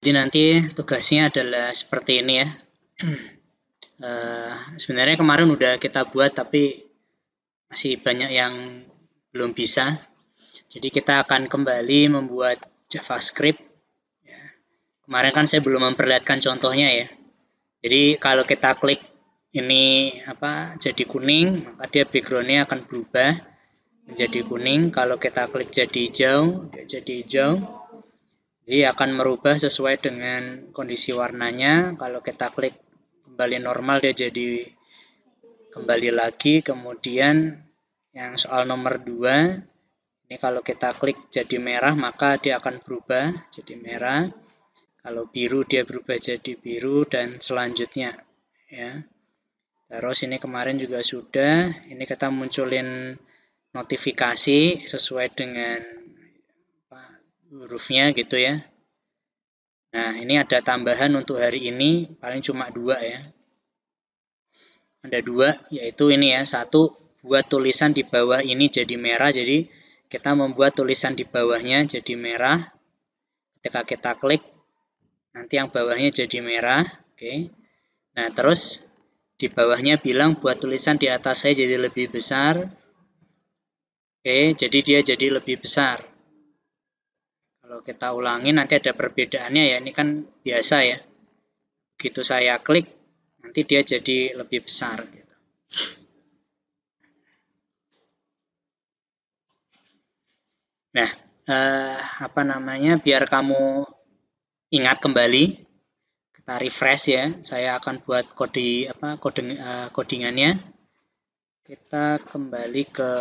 Jadi nanti tugasnya adalah seperti ini ya. Sebenarnya kemarin udah kita buat tapi masih banyak yang belum bisa. Jadi kita akan kembali membuat JavaScript. Kemarin kan saya belum memperlihatkan contohnya ya. Jadi kalau kita klik ini jadi kuning, maka dia backgroundnya akan berubah menjadi kuning. Kalau kita klik jadi hijau, dia jadi hijau. Jadi akan merubah sesuai dengan kondisi warnanya. Kalau kita klik kembali normal, dia jadi kembali lagi. Kemudian yang soal nomor 2, ini kalau kita klik jadi merah, maka dia akan berubah jadi merah. Kalau biru, dia berubah jadi biru, dan selanjutnya. Ya. Terus ini kemarin juga sudah. Ini kita munculin notifikasi sesuai dengan hurufnya gitu ya. Nah, ini ada tambahan untuk hari ini, paling cuma 2 ya. Ada 2, yaitu ini ya. 1, buat tulisan di bawah ini jadi merah, jadi kita membuat tulisan di bawahnya jadi merah. Ketika kita klik, nanti yang bawahnya jadi merah. Oke. Nah, terus di bawahnya bilang buat tulisan di atas saya jadi lebih besar. Oke, jadi dia jadi lebih besar. Kalau kita ulangi nanti ada perbedaannya ya, ini kan biasa ya. Begitu saya klik, nanti dia jadi lebih besar. Nah, biar kamu ingat kembali, kita refresh ya. Saya akan buat codingannya. Kita kembali ke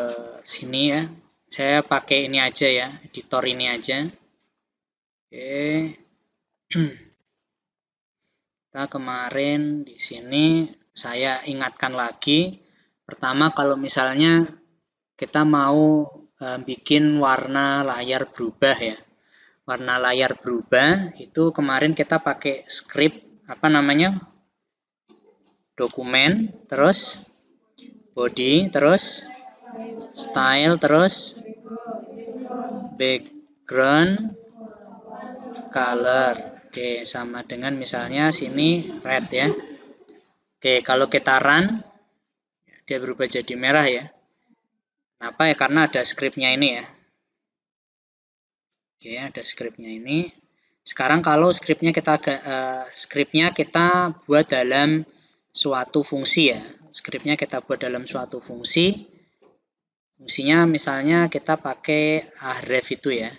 sini ya. Saya pakai ini aja ya, editor ini aja. Oke. Kita kemarin di sini saya ingatkan lagi. Pertama, kalau misalnya kita mau bikin warna layar berubah ya. Warna layar berubah itu kemarin kita pakai script dokumen, terus body, terus style, terus background color. Oke, sama dengan misalnya sini red ya. Oke, kalau kita run, dia berubah jadi merah ya. Kenapa ya? Karena ada scriptnya ini ya. Oke, ada scriptnya ini. Sekarang kalau scriptnya kita buat dalam suatu fungsi ya. Scriptnya kita buat dalam suatu fungsi. Fungsinya misalnya kita pakai ahref itu ya.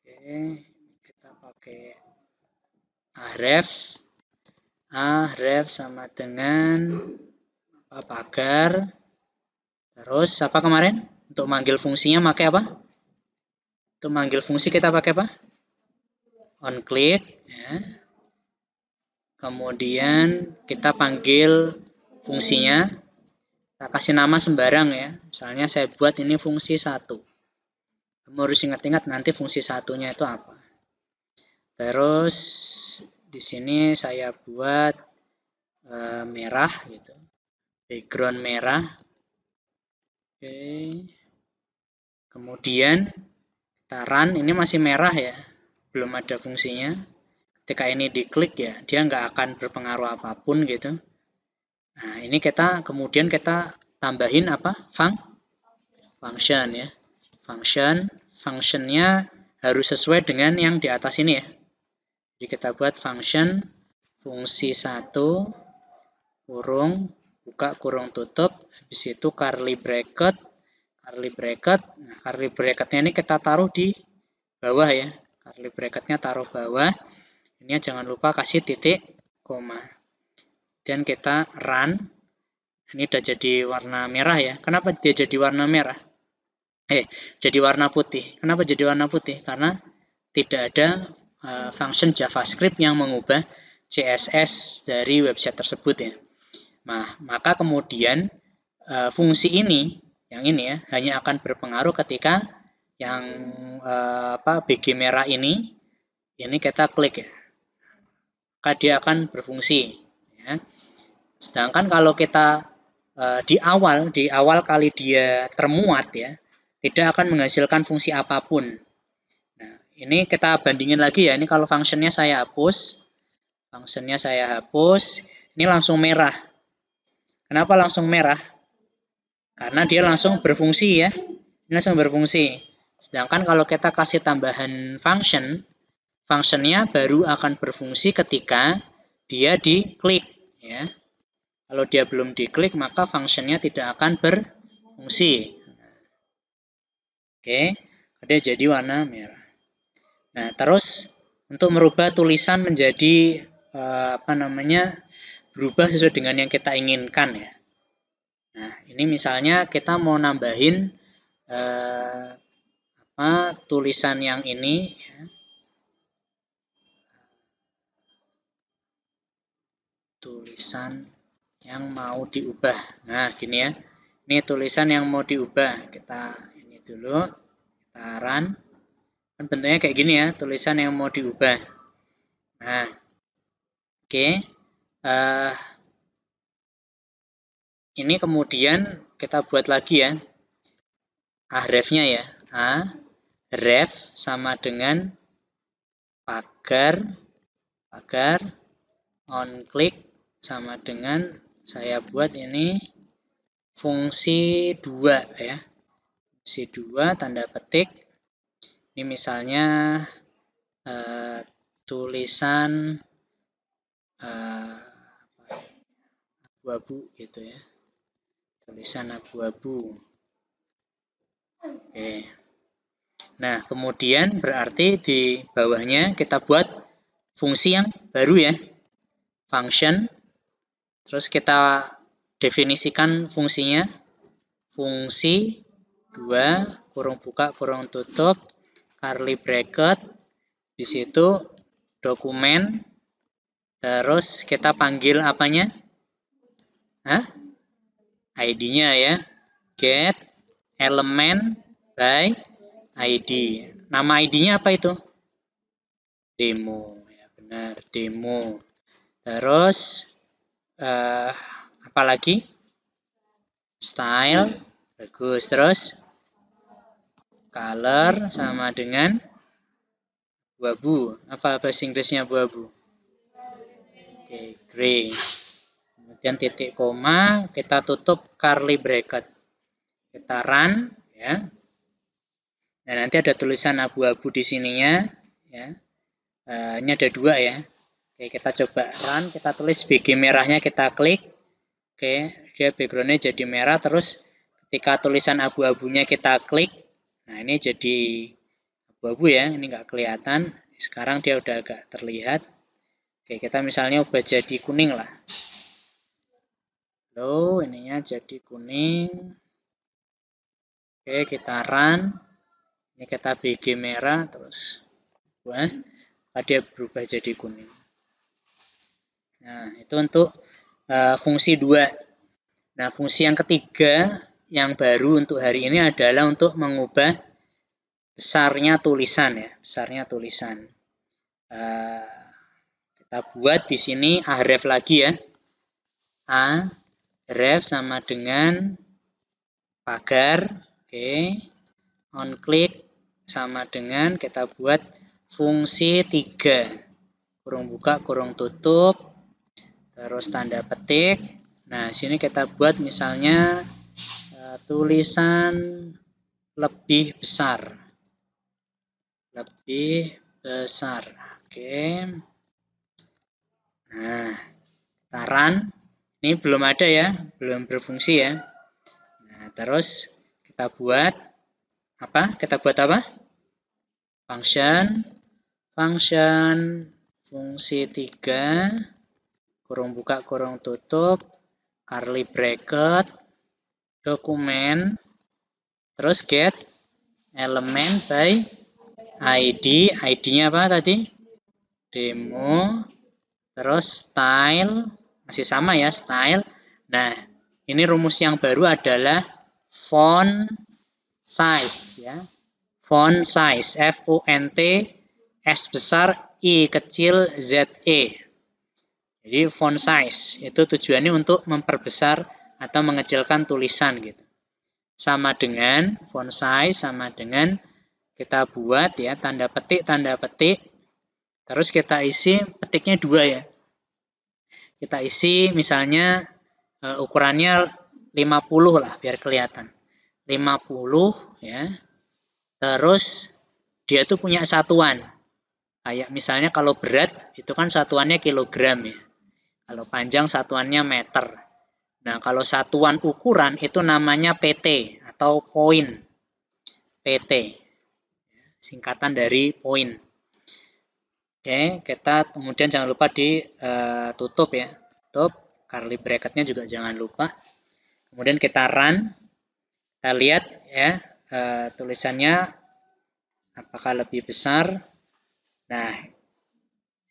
Oke, kita pakai ahref sama dengan pagar. Terus apa kemarin? Untuk manggil fungsinya pakai apa? Untuk manggil fungsi kita pakai apa? On click ya. Kemudian kita panggil fungsinya. Kita kasih nama sembarang ya. Misalnya saya buat ini fungsi 1. Kamu harus ingat-ingat nanti fungsi satunya itu apa. Terus di sini saya buat merah gitu. Background merah. Oke. Kemudian kita run, ini masih merah ya. Belum ada fungsinya. Ketika ini diklik ya, dia nggak akan berpengaruh apapun gitu. Nah, ini kemudian kita tambahin apa? Function ya. Functionnya harus sesuai dengan yang di atas ini ya. Jadi kita buat function fungsi 1 kurung buka kurung tutup, habis itu curly bracket. Nah, curly bracketnya ini kita taruh di bawah ya. Curly bracketnya taruh bawah. Ini jangan lupa kasih titik koma. Dan kita run. Ini udah jadi warna merah ya. Kenapa dia jadi warna merah? Jadi warna putih. Kenapa jadi warna putih? Karena tidak ada function JavaScript yang mengubah CSS dari website tersebut ya. Nah, maka kemudian fungsi ini, yang ini ya, hanya akan berpengaruh ketika yang BG merah ini kita klik ya. Maka dia akan berfungsi. Ya. Sedangkan kalau kita di awal kali dia termuat ya, tidak akan menghasilkan fungsi apapun. Nah, ini kita bandingin lagi ya. Ini kalau fungsinya saya hapus. Ini langsung merah. Kenapa langsung merah? Karena dia langsung berfungsi ya. Ini langsung berfungsi. Sedangkan kalau kita kasih tambahan fungsinya baru akan berfungsi ketika dia diklik ya. Kalau dia belum diklik maka fungsinya tidak akan berfungsi. Oke, dia jadi warna merah. Nah, terus untuk merubah tulisan menjadi berubah sesuai dengan yang kita inginkan ya. Nah, ini misalnya kita mau nambahin tulisan yang ini ya. Tulisan yang mau diubah. Nah, gini ya. Ini tulisan yang mau diubah. Kita ini dulu, kita run. Kan bentuknya kayak gini ya, tulisan yang mau diubah. Nah, oke. Ini kemudian kita buat lagi ya. Href-nya ya. Ref sama dengan pagar on click sama dengan saya buat ini fungsi 2 ya. Fungsi 2 tanda petik. Ini misalnya tulisan abu-abu gitu ya. Tulisan abu-abu. Oke. Nah, kemudian berarti di bawahnya kita buat fungsi yang baru ya. Function. Terus kita definisikan fungsinya. Fungsi 2 kurung buka kurung tutup curly bracket. Di situ dokumen. Terus kita panggil apanya? ID-nya ya. Get element by ID. Nama ID-nya apa itu? Demo. Ya, benar, demo. Terus apa lagi? Style. Bagus. Terus color sama dengan abu-abu. Apa bahasa Inggrisnya abu-abu? Oke, gray. Kemudian titik koma, kita tutup curly bracket. Kita run ya. Nah, nanti ada tulisan abu-abu di sininya ya. Ini ada 2 ya. Oke, kita coba run, kita tulis BG merahnya kita klik. Oke, dia backgroundnya jadi merah. Terus ketika tulisan abu-abunya kita klik, nah ini jadi abu-abu ya, ini nggak kelihatan. Sekarang dia udah agak terlihat. Oke, kita misalnya ubah jadi kuning lah. Lalu ininya jadi kuning. Oke, kita run. Ini kita BG merah terus dia berubah jadi kuning. Nah, itu untuk fungsi 2. Nah, fungsi yang ketiga yang baru untuk hari ini adalah untuk mengubah besarnya tulisan ya, besarnya tulisan. Kita buat di sini href lagi ya. Href sama dengan pagar. Oke. On click sama dengan kita buat fungsi 3. Kurung buka, kurung tutup. Terus tanda petik. Nah, sini kita buat misalnya tulisan lebih besar. Lebih besar. Oke. Nah, kita run. Ini belum ada ya, belum berfungsi ya. Nah, terus kita buat apa? Kita buat apa? Function fungsi 3 kurung buka kurung tutup curly bracket dokumen terus get element by ID. ID-nya apa tadi? Demo. Terus style masih sama ya, style. Nah, ini rumus yang baru adalah font size ya. Font size, FONT, S besar, I kecil, ZE. Jadi font size itu tujuannya untuk memperbesar atau mengecilkan tulisan gitu. Sama dengan font size sama dengan kita buat ya, tanda petik, terus kita isi petiknya 2 ya. Kita isi misalnya ukurannya 50 lah, biar kelihatan. 50 ya. Terus dia tuh punya satuan. Kayak misalnya kalau berat, itu kan satuannya kilogram ya. Kalau panjang satuannya meter. Nah, kalau satuan ukuran itu namanya PT atau poin. PT. Singkatan dari poin. Oke, kita kemudian jangan lupa ditutup ya. Tutup, curly bracketnya juga jangan lupa. Kemudian kita run. Kita lihat ya, tulisannya apakah lebih besar. Nah,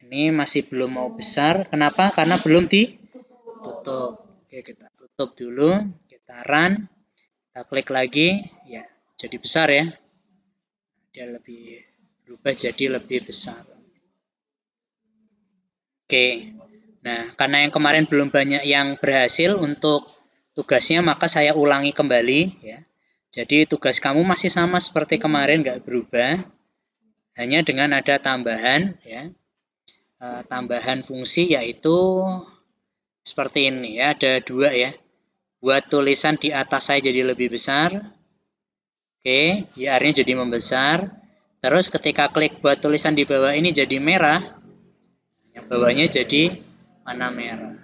ini masih belum mau besar. Kenapa? Karena belum ditutup. Oke, kita tutup dulu. Kita run. Kita klik lagi. Ya, jadi besar ya. Dia lebih berubah jadi lebih besar. Oke. Nah, karena yang kemarin belum banyak yang berhasil untuk tugasnya, maka saya ulangi kembali ya. Jadi tugas kamu masih sama seperti kemarin, nggak berubah. Hanya dengan ada tambahan ya. Tambahan fungsi yaitu seperti ini ya, ada 2 ya. Buat tulisan di atas saya jadi lebih besar. Oke, IR-nya jadi membesar. Terus ketika klik buat tulisan di bawah ini jadi merah. Yang bawahnya jadi warna merah.